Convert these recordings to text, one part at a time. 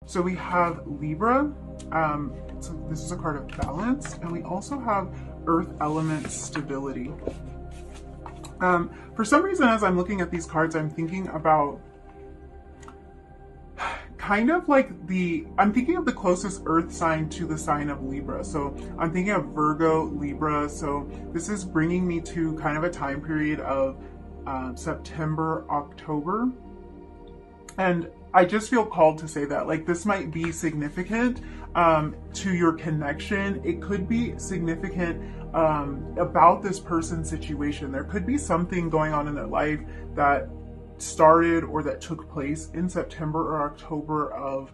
So we have Libra. So this is a card of balance, and we also have Earth element stability. For some reason, as I'm looking at these cards, I'm thinking about kind of like I'm thinking of the closest Earth sign to the sign of Libra. So I'm thinking of Virgo, Libra. So this is bringing me to kind of a time period of September, October. And I just feel called to say that, like, this might be significant to your connection. It could be significant about this person's situation. There could be something going on in their life that started or that took place in September or October of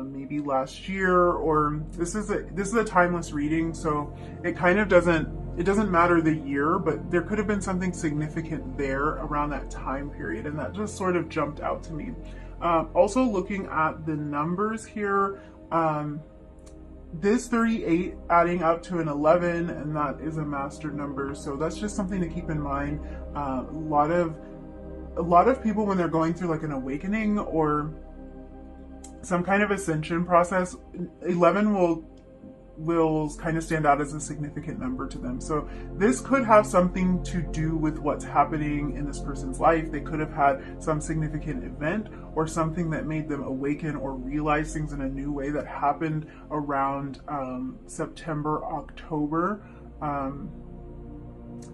maybe last year, or this is a timeless reading, so it kind of doesn't matter the year, but there could have been something significant there around that time period, and that just sort of jumped out to me. Also looking at the numbers here, this 38 adding up to an 11, and that is a master number, so that's just something to keep in mind. A lot of people, when they're going through like an awakening or some kind of ascension process, 11 will kind of stand out as a significant number to them. So this could have something to do with what's happening in this person's life. They could have had some significant event or something that made them awaken or realize things in a new way that happened around September, October.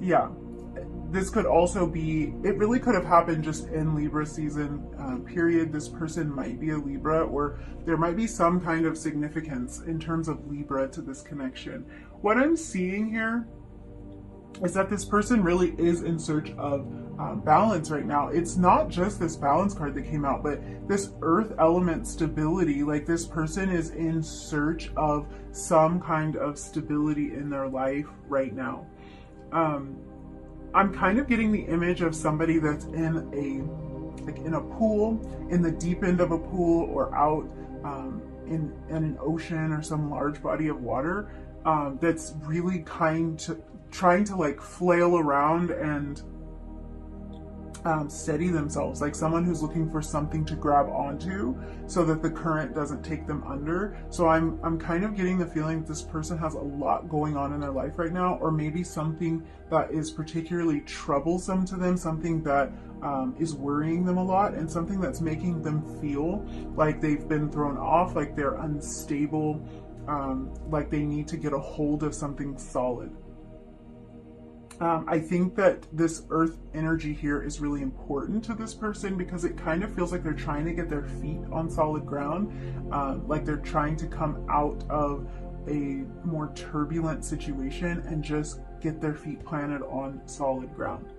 Yeah. This could also be, it really could have happened just in Libra season period. This person might be a Libra, or there might be some kind of significance in terms of Libra to this connection. What I'm seeing here is that this person really is in search of balance right now. It's not just this balance card that came out, but this earth element stability. Like, this person is in search of some kind of stability in their life right now. I'm kind of getting the image of somebody that's in a pool, in the deep end of a pool, or out in an ocean or some large body of water, that's really trying to like flail around and steady themselves, like someone who's looking for something to grab onto so that the current doesn't take them under. So I'm kind of getting the feeling that this person has a lot going on in their life right now, or maybe something that is particularly troublesome to them, something that is worrying them a lot, and something that's making them feel like they've been thrown off, like they're unstable, like they need to get a hold of something solid. I think that this earth energy here is really important to this person because it kind of feels like they're trying to get their feet on solid ground, like they're trying to come out of a more turbulent situation and just get their feet planted on solid ground.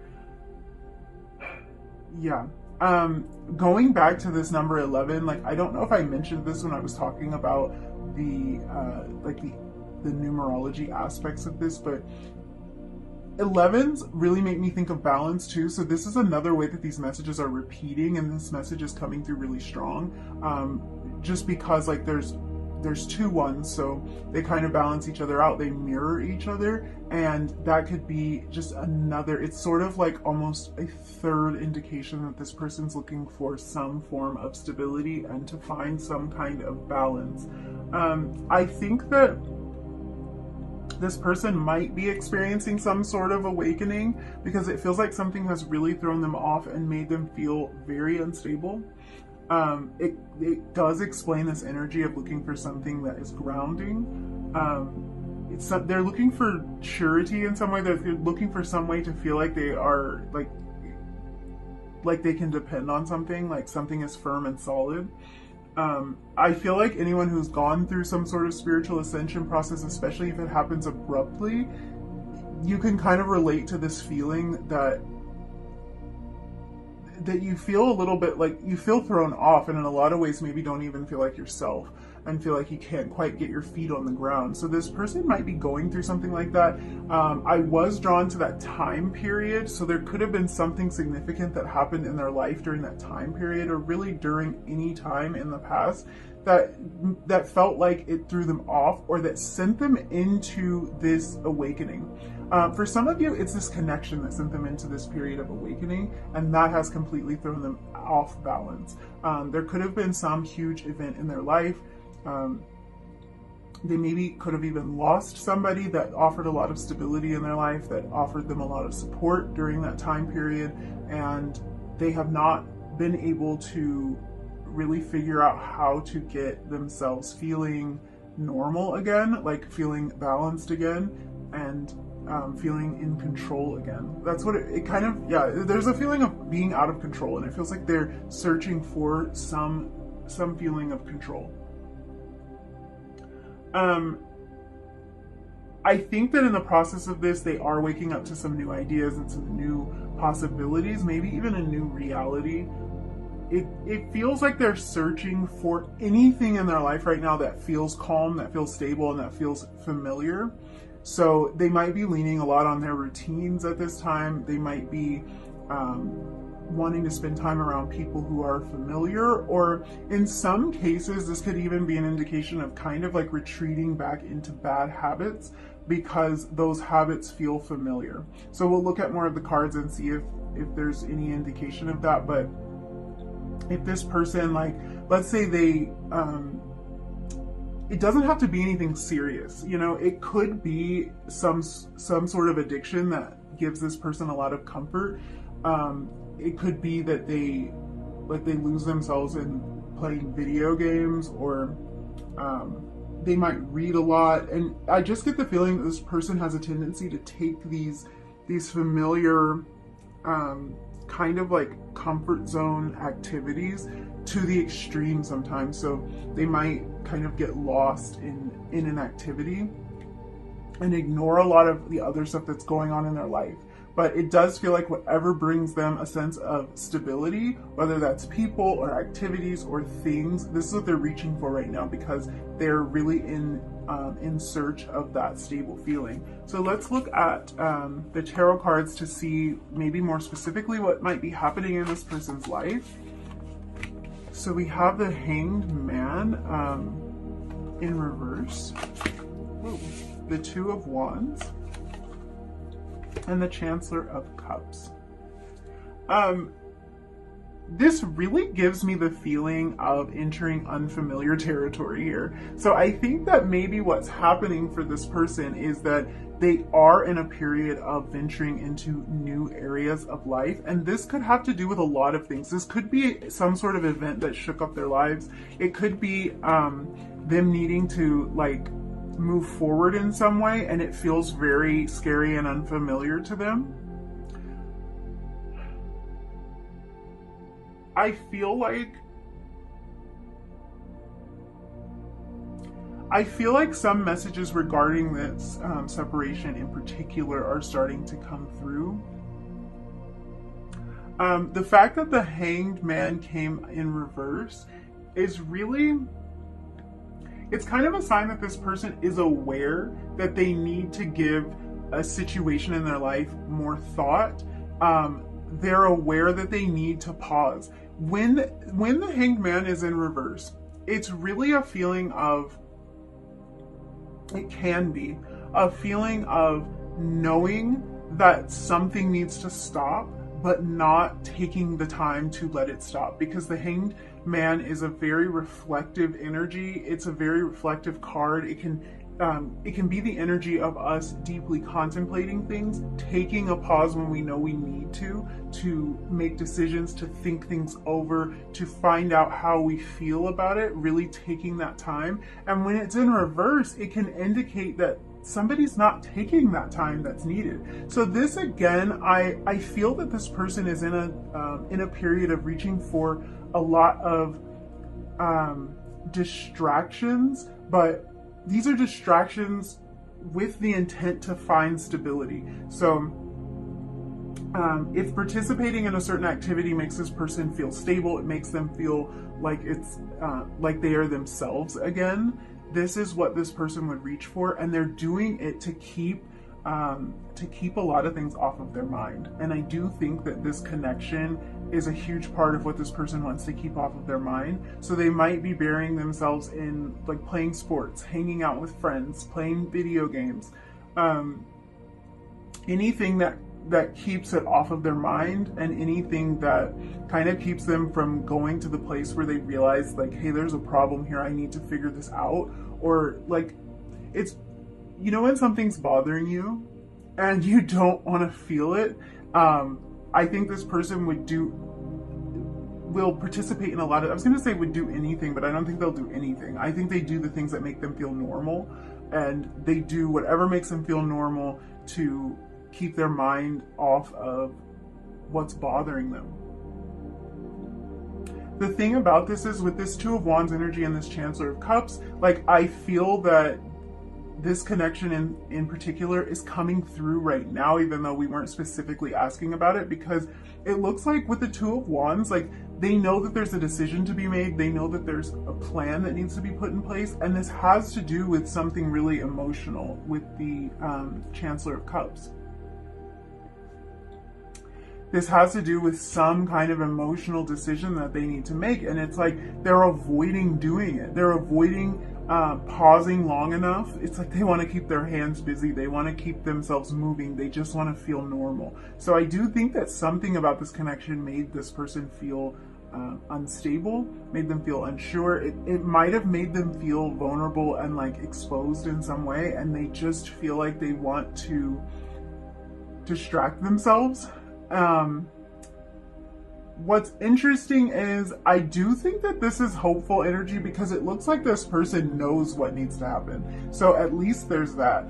Yeah. Going back to this number 11, like, I don't know if I mentioned this when I was talking about the numerology aspects of this, but 11s really make me think of balance too. So this is another way that these messages are repeating, and this message is coming through really strong, just because like there's two ones, so they kind of balance each other out, they mirror each other, and that could be just another, it's sort of like almost a third indication that this person's looking for some form of stability and to find some kind of balance. I think that this person might be experiencing some sort of awakening because it feels like something has really thrown them off and made them feel very unstable. It does explain this energy of looking for something that is grounding. They're looking for surety in some way. They're looking for some way to feel like they are like they can depend on something, like something is firm and solid. I feel like anyone who's gone through some sort of spiritual ascension process, especially if it happens abruptly, you can kind of relate to this feeling that you feel a little bit like you feel thrown off, and in a lot of ways maybe don't even feel like yourself and feel like you can't quite get your feet on the ground. So this person might be going through something like that. I was drawn to that time period, so there could have been something significant that happened in their life during that time period, or really during any time in the past that felt like it threw them off, or that sent them into this awakening. For some of you, it's this connection that sent them into this period of awakening, and that has completely completely thrown them off balance. There could have been some huge event in their life. They maybe could have even lost somebody that offered a lot of stability in their life, that offered them a lot of support during that time period, and they have not been able to really figure out how to get themselves feeling normal again, like feeling balanced again, and feeling in control again. That's what it kind of, yeah, there's a feeling of being out of control, and it feels like they're searching for some feeling of control. I think that in the process of this, they are waking up to some new ideas and some new possibilities, maybe even a new reality. It feels like they're searching for anything in their life right now that feels calm, that feels stable, and that feels familiar. So they might be leaning a lot on their routines at this time. They might be wanting to spend time around people who are familiar, or in some cases, this could even be an indication of kind of like retreating back into bad habits because those habits feel familiar. So we'll look at more of the cards and see if there's any indication of that. But if this person, like, let's say they, it doesn't have to be anything serious, you know, it could be some sort of addiction that gives this person a lot of comfort. It could be that they lose themselves in playing video games, or they might read a lot. And I just get the feeling that this person has a tendency to take these familiar kind of like comfort zone activities to the extreme sometimes. So they might kind of get lost in an activity and ignore a lot of the other stuff that's going on in their life. But it does feel like whatever brings them a sense of stability, whether that's people or activities or things, this is what they're reaching for right now, because they're really in search of that stable feeling. So let's look at the tarot cards to see maybe more specifically what might be happening in this person's life. So we have the Hanged Man in reverse, the Two of Wands, and the Chancellor of Cups. This really gives me the feeling of entering unfamiliar territory here. So I think that maybe what's happening for this person is that they are in a period of venturing into new areas of life. And this could have to do with a lot of things. This could be some sort of event that shook up their lives. It could be them needing to like move forward in some way, and it feels very scary and unfamiliar to them. I feel like some messages regarding this separation in particular are starting to come through. The fact that the Hanged Man came in reverse is really, it's kind of a sign that this person is aware that they need to give a situation in their life more thought. They're aware that they need to pause. When the Hanged Man is in reverse, it's really a feeling of, it can be a feeling of knowing that something needs to stop, but not taking the time to let it stop, because the Hanged Man is a very reflective energy. It's a very reflective card. It can be the energy of us deeply contemplating things, taking a pause when we know we need to make decisions, to think things over, to find out how we feel about it, really taking that time. And when it's in reverse, it can indicate that somebody's not taking that time that's needed. So this, again, I feel that this person is in a period of reaching for a lot of distractions, but these are distractions with the intent to find stability. So if participating in a certain activity makes this person feel stable, it makes them feel like it's like they are themselves again, this is what this person would reach for, and they're doing it to keep a lot of things off of their mind. And I do think that this connection is a huge part of what this person wants to keep off of their mind. So they might be burying themselves in like playing sports, hanging out with friends, playing video games, anything that that keeps it off of their mind, and anything that kind of keeps them from going to the place where they realize, like, hey, there's a problem here, I need to figure this out. Or like, it's, you know, when something's bothering you and you don't want to feel it, I think this person will participate in a lot of, I was going to say would do anything, but I don't think they'll do anything. I think they do the things that make them feel normal, and they do whatever makes them feel normal to keep their mind off of what's bothering them. The thing about this is, with this Two of Wands energy and this Chancellor of Cups, like, I feel that this connection in particular is coming through right now, even though we weren't specifically asking about it, because it looks like with the Two of Wands, like, they know that there's a decision to be made, they know that there's a plan that needs to be put in place, and this has to do with something really emotional with the Chancellor of Cups. This has to do with some kind of emotional decision that they need to make, and it's like they're avoiding doing it. They're avoiding pausing long enough. It's like they want to keep their hands busy. They want to keep themselves moving. They just want to feel normal. So I do think that something about this connection made this person feel unstable, made them feel unsure. It might have made them feel vulnerable and like exposed in some way, and they just feel like they want to distract themselves. What's interesting is I do think that this is hopeful energy, because it looks like this person knows what needs to happen. So at least there's that.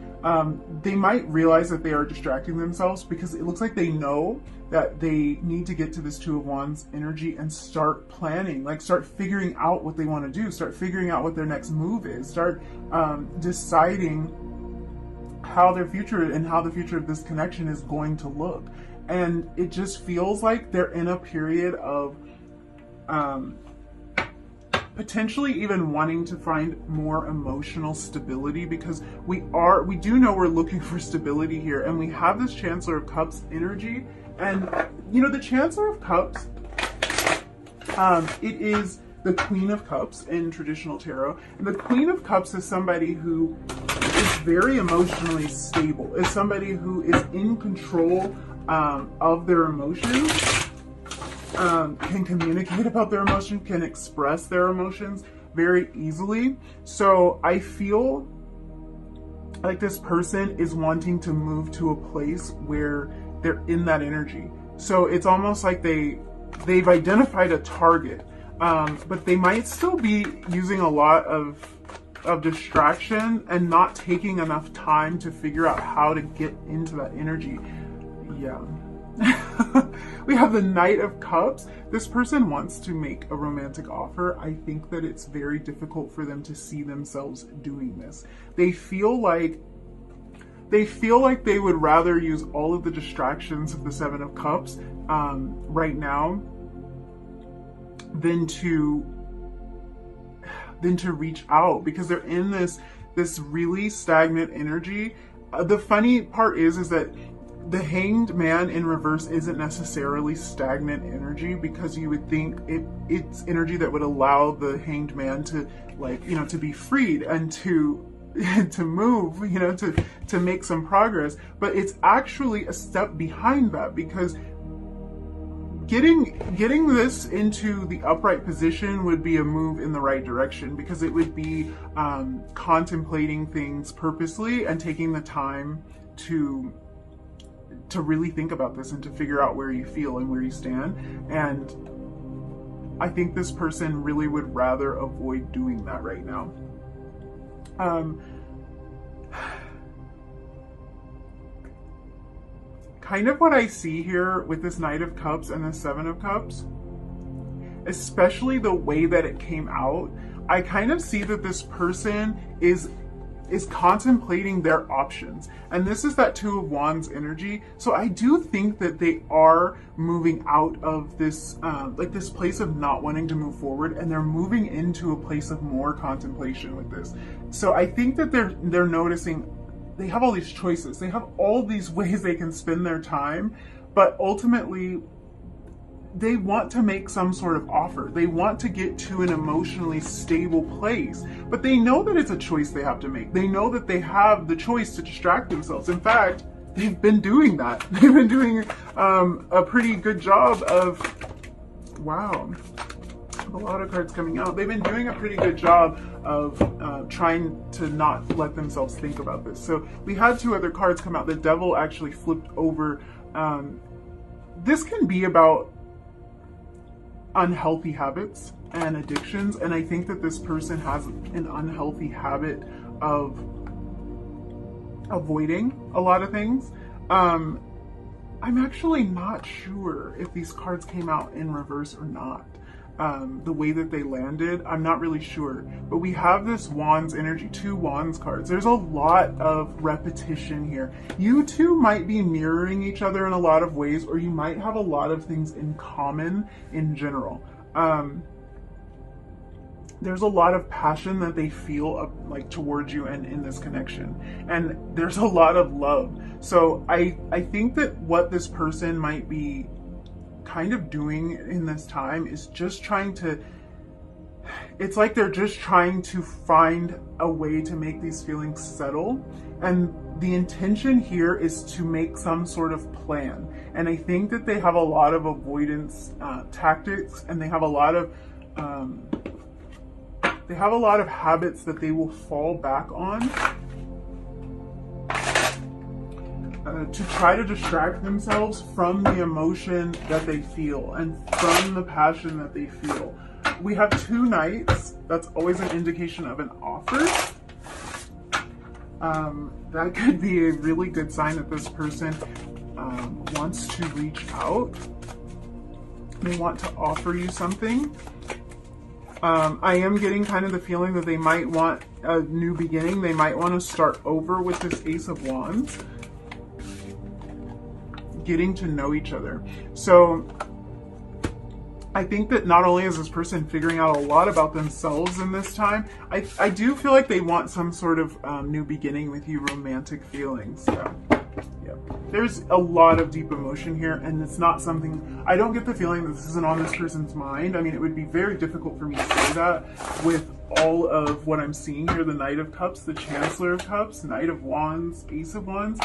They might realize that they are distracting themselves, because it looks like they know that they need to get to this Two of Wands energy and start planning, like start figuring out what they want to do, start figuring out what their next move is, start deciding how their future and how the future of this connection is going to look. And it just feels like they're in a period of potentially even wanting to find more emotional stability, because we do know we're looking for stability here, and we have this Chancellor of Cups energy. And you know, the Chancellor of Cups, it is the Queen of Cups in traditional tarot, and the Queen of Cups is somebody who is very emotionally stable, is somebody who is in control of their emotions, can communicate about their emotions, can express their emotions very easily. So I feel like this person is wanting to move to a place where they're in that energy. So it's almost like they've identified a target, but they might still be using a lot of distraction and not taking enough time to figure out how to get into that energy. Yeah. We have the Knight of Cups. This person wants to make a romantic offer. I think that it's very difficult for them to see themselves doing this. They feel like they would rather use all of the distractions of the Seven of Cups right now than to reach out, because they're in this really stagnant energy. The funny part is that the Hanged Man in reverse isn't necessarily stagnant energy, because you would think it's energy that would allow the Hanged Man to, like, you know, to be freed and to move, you know, to make some progress. But it's actually a step behind that, because getting this into the upright position would be a move in the right direction, because it would be contemplating things purposely and taking the time to really think about this and to figure out where you feel and where you stand. And I think this person really would rather avoid doing that right now. Kind of what I see here with this Knight of Cups and the Seven of Cups, especially the way that it came out, I kind of see that this person is contemplating their options. And this is that Two of Wands energy. So I do think that they are moving out of this like this place of not wanting to move forward, and they're moving into a place of more contemplation with this. So I think that they're noticing they have all these choices. They have all these ways they can spend their time, but ultimately they want to make some sort of offer. They want to get to an emotionally stable place, but they know that it's a choice they have to make. They know that they have the choice to distract themselves. In fact, they've been doing that. They've been doing a pretty good job of, wow, a lot of cards coming out. They've been doing a pretty good job of trying to not let themselves think about this. So we had two other cards come out. The Devil actually flipped over. This can be about unhealthy habits and addictions, and I think that this person has an unhealthy habit of avoiding a lot of things. I'm actually not sure if these cards came out in reverse or not. The way that they landed, I'm not really sure. But we have this Wands energy, two Wands cards. There's a lot of repetition here. You two might be mirroring each other in a lot of ways, or you might have a lot of things in common in general. There's a lot of passion that they feel like towards you and in this connection. And there's a lot of love. So I think that what this person might be kind of doing in this time is just trying to, it's like they're just trying to find a way to make these feelings settle. And the intention here is to make some sort of plan. And I think that they have a lot of avoidance tactics, and they have a lot of habits that they will fall back on to try to distract themselves from the emotion that they feel and from the passion that they feel. We have two Knights. That's always an indication of an offer. That could be a really good sign that this person wants to reach out. They want to offer you something. I am getting kind of the feeling that they might want a new beginning. They might want to start over with this Ace of Wands. Getting to know each other. So I think that not only is this person figuring out a lot about themselves in this time, I do feel like they want some sort of new beginning with you, romantic feelings. Yeah. There's a lot of deep emotion here, and it's not something, I don't get the feeling that this isn't on this person's mind. I mean, it would be very difficult for me to say that with all of what I'm seeing here, the Knight of Cups, the Chancellor of Cups, Knight of Wands, Ace of Wands.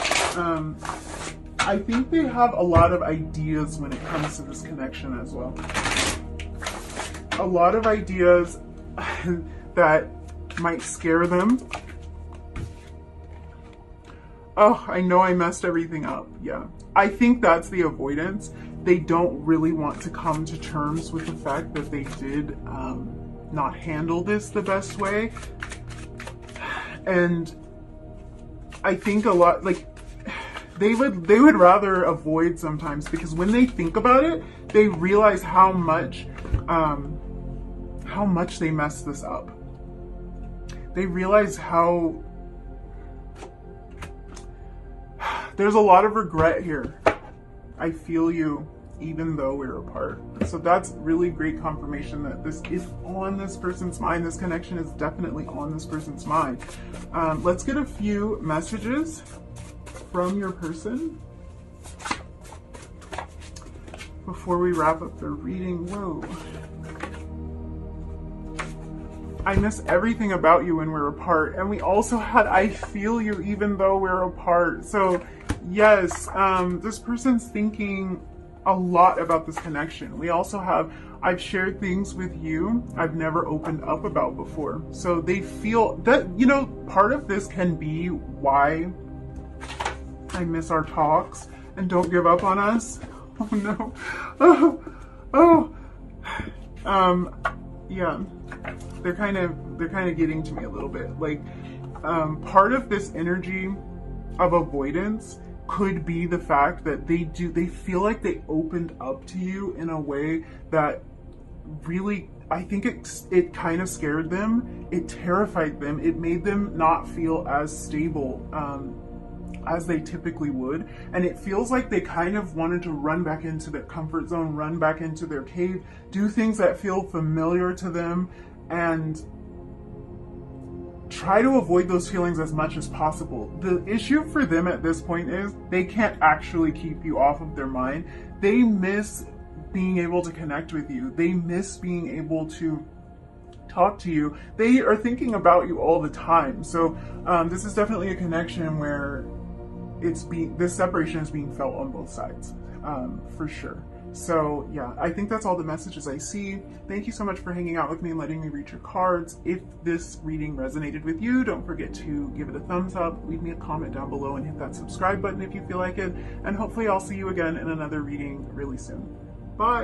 I think they have a lot of ideas when it comes to this connection as well. A lot of ideas that might scare them. Oh, I know I messed everything up. Yeah. I think that's the avoidance. They don't really want to come to terms with the fact that they did not handle this the best way. And I think a lot, like, they would rather avoid sometimes, because when they think about it, they realize how much they messed this up. They realize how there's a lot of regret here. I feel you, even though we're apart. So that's really great confirmation that this is on this person's mind. This connection is definitely on this person's mind. Let's get a few messages from your person before we wrap up the reading. Whoa. I miss everything about you when we're apart. And we also had I feel you even though we're apart. So yes, this person's thinking a lot about this connection. We also have I've shared things with you I've never opened up about before. So they feel that, you know, part of this can be why I miss our talks and don't give up on us. Oh no. Yeah. They're kind of getting to me a little bit. Like, part of this energy of avoidance could be the fact that they feel like they opened up to you in a way that really, I think it kind of scared them. It terrified them. It made them not feel as stable as they typically would. And it feels like they kind of wanted to run back into their comfort zone, run back into their cave, do things that feel familiar to them, and try to avoid those feelings as much as possible. The issue for them at this point is they can't actually keep you off of their mind. They miss being able to connect with you. They miss being able to talk to you. They are thinking about you all the time. So this is definitely a connection where this separation is being felt on both sides, for sure. So yeah, I think that's all the messages I see. Thank you so much for hanging out with me and letting me read your cards. If this reading resonated with you, don't forget to give it a thumbs up, leave me a comment down below, and hit that subscribe button if you feel like it. And hopefully I'll see you again in another reading really soon. Bye!